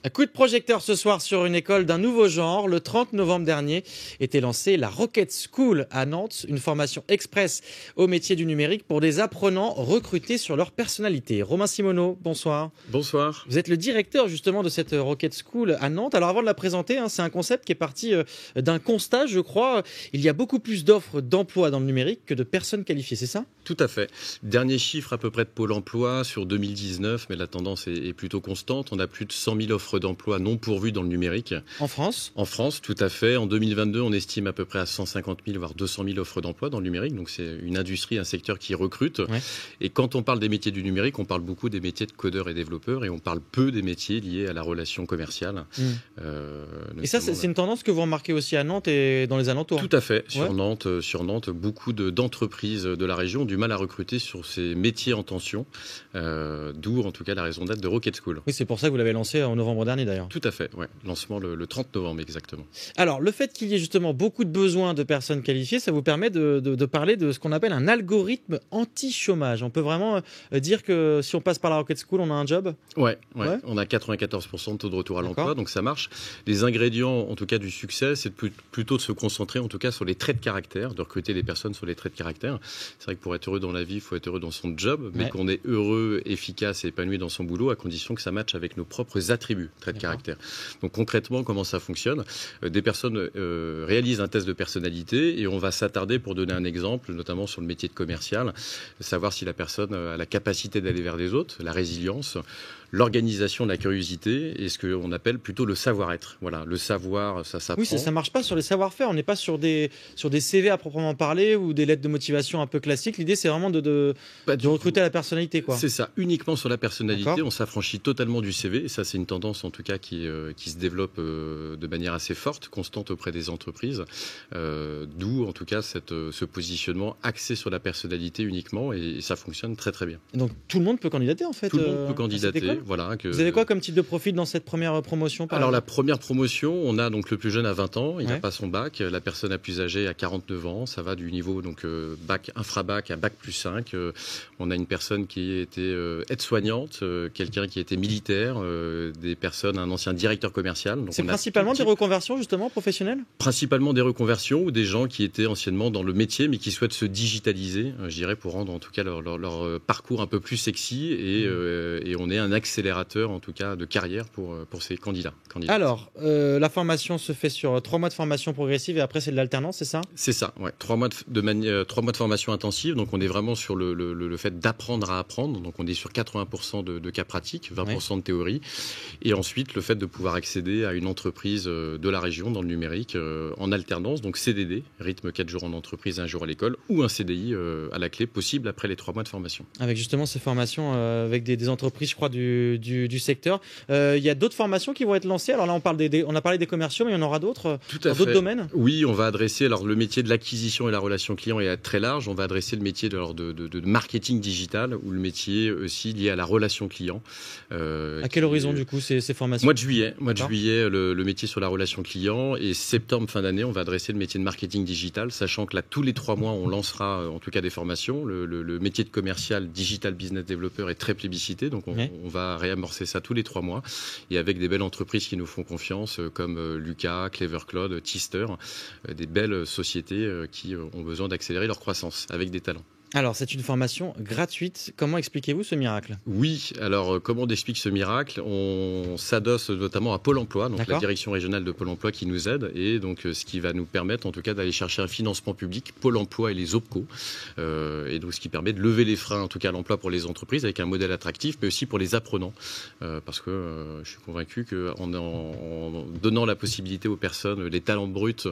Un coup de projecteur ce soir sur une école d'un nouveau genre. Le 30 novembre dernier était lancée la Rocket School à Nantes, une formation express au métier du numérique pour des apprenants recrutés sur leur personnalité. Romain Simoneau, bonsoir. Bonsoir. Vous êtes le directeur justement de cette Rocket School à Nantes. Alors avant de la présenter, c'est un concept qui est parti d'un constat, je crois. Il y a beaucoup plus d'offres d'emploi dans le numérique que de personnes qualifiées, c'est ça ? Tout à fait. Dernier chiffre à peu près de Pôle emploi sur 2019, mais la tendance est plutôt constante. On a plus de 100 000 offres d'emploi non pourvues dans le numérique. En France ? En France, tout à fait. En 2022, on estime à peu près à 150 000, voire 200 000 offres d'emploi dans le numérique. Donc c'est une industrie, un secteur qui recrute. Ouais. Et quand on parle des métiers du numérique, on parle beaucoup des métiers de codeurs et développeurs et on parle peu des métiers liés à la relation commerciale. Et ça, c'est une tendance que vous remarquez aussi à Nantes et dans les alentours ? Tout à fait. Sur Nantes, beaucoup d'entreprises de la région ont du mal à recruter sur ces métiers en tension. D'où en tout cas la raison d'être de Rocket School. Oui, c'est pour ça que vous l'avez lancé en novembre dernier d'ailleurs. Tout à fait, ouais. Lancement le 30 novembre exactement. Alors, le fait qu'il y ait justement beaucoup de besoins de personnes qualifiées, ça vous permet de parler de ce qu'on appelle un algorithme anti-chômage. On peut vraiment dire que si on passe par la Rocket School, on a un job ? Ouais. On a 94% de taux de retour à l'emploi, donc ça marche. Les ingrédients, en tout cas, du succès, c'est plutôt de se concentrer, en tout cas, sur les traits de caractère, de recruter des personnes sur les traits de caractère. C'est vrai que pour être heureux dans la vie, il faut être heureux dans son job, mais qu'on est heureux, efficace et épanoui dans son boulot, à condition que ça matche avec nos propres attributs, traits de caractère. Donc concrètement, comment ça fonctionne ? Des personnes réalisent un test de personnalité et on va s'attarder, pour donner un exemple, notamment sur le métier de commercial, savoir si la personne a la capacité d'aller vers des autres, la résilience, l'organisation, la curiosité et ce qu'on appelle plutôt le savoir-être. Voilà, le savoir, ça s'apprend. Oui, ça marche pas sur les savoir-faire. On n'est pas sur des CV à proprement parler ou des lettres de motivation un peu classiques. L'idée, c'est vraiment de recruter à la personnalité, quoi. C'est ça, uniquement sur la personnalité. On s'affranchit totalement du CV. Et ça, c'est une tendance, en tout cas, qui se développe de manière assez forte, constante auprès des entreprises. D'où, en tout cas, ce positionnement axé sur la personnalité uniquement. Et ça fonctionne très, très bien. Et donc, tout le monde peut candidater, en fait. Tout le monde peut candidater. Voilà, Vous avez quoi comme type de profil dans cette première promotion Alors la première promotion, on a donc le plus jeune à 20 ans, il n'a pas son bac, la personne la plus âgée à 49 ans, ça va du niveau donc bac infra-bac à bac plus 5. On a une personne qui était aide-soignante, quelqu'un qui était militaire, des personnes, un ancien directeur commercial. C'est principalement des reconversions justement professionnelles ? Principalement des reconversions ou des gens qui étaient anciennement dans le métier mais qui souhaitent se digitaliser, je dirais, pour rendre en tout cas leur parcours un peu plus sexy et on est un accélérateur en tout cas de carrière pour ces candidats. Alors, la formation se fait sur 3 mois de formation progressive et après c'est de l'alternance, c'est ça ? C'est ça, ouais. 3 mois de formation intensive, donc on est vraiment sur le fait d'apprendre à apprendre, donc on est sur 80% de cas pratiques, 20% de théorie, et ensuite le fait de pouvoir accéder à une entreprise de la région dans le numérique en alternance, donc CDD, rythme 4 jours en entreprise, 1 jour à l'école, ou un CDI à la clé possible après les 3 mois de formation. Avec justement ces formations avec des entreprises, je crois, du secteur. Il y a d'autres formations qui vont être lancées. Alors là, on a parlé des commerciaux, mais il y en aura d'autres dans d'autres domaines ? Oui, on va adresser, alors le métier de l'acquisition et la relation client est très large. On va adresser le métier de marketing digital ou le métier aussi lié à la relation client. À quel horizon, du coup, ces formations ? Mois de juillet, le métier sur la relation client, et septembre, fin d'année, on va adresser le métier de marketing digital, sachant que là, tous les 3 mois, on lancera en tout cas des formations. Le métier de commercial, digital business developer est très plébiscité, donc on va réamorcer ça tous les 3 mois, et avec des belles entreprises qui nous font confiance, comme Lucas, Clever Cloud, Tister, des belles sociétés qui ont besoin d'accélérer leur croissance avec des talents. Alors, c'est une formation gratuite. Comment expliquez-vous ce miracle ? Oui, alors comment on explique ce miracle ? On s'adosse notamment à Pôle emploi, donc la direction régionale de Pôle emploi qui nous aide, et donc ce qui va nous permettre en tout cas d'aller chercher un financement public, Pôle emploi et les OPCO, et donc ce qui permet de lever les freins en tout cas à l'emploi pour les entreprises avec un modèle attractif, mais aussi pour les apprenants, parce que je suis convaincu qu'en donnant la possibilité aux personnes, les talents bruts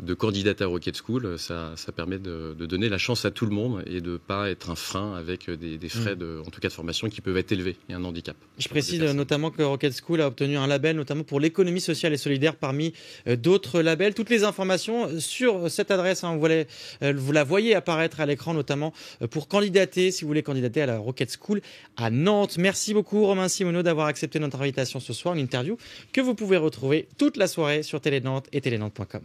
de candidater à Rocket School, ça permet de donner la chance à tout le monde et de ne pas être un frein avec des frais en tout cas de formation qui peuvent être élevés et un handicap. Je précise notamment que Rocket School a obtenu un label notamment pour l'économie sociale et solidaire parmi d'autres labels. Toutes les informations sur cette adresse, vous la voyez apparaître à l'écran, notamment pour candidater, si vous voulez candidater à la Rocket School à Nantes. Merci beaucoup Romain Simoneau d'avoir accepté notre invitation ce soir, une interview que vous pouvez retrouver toute la soirée sur Télé Nantes et télénantes.com.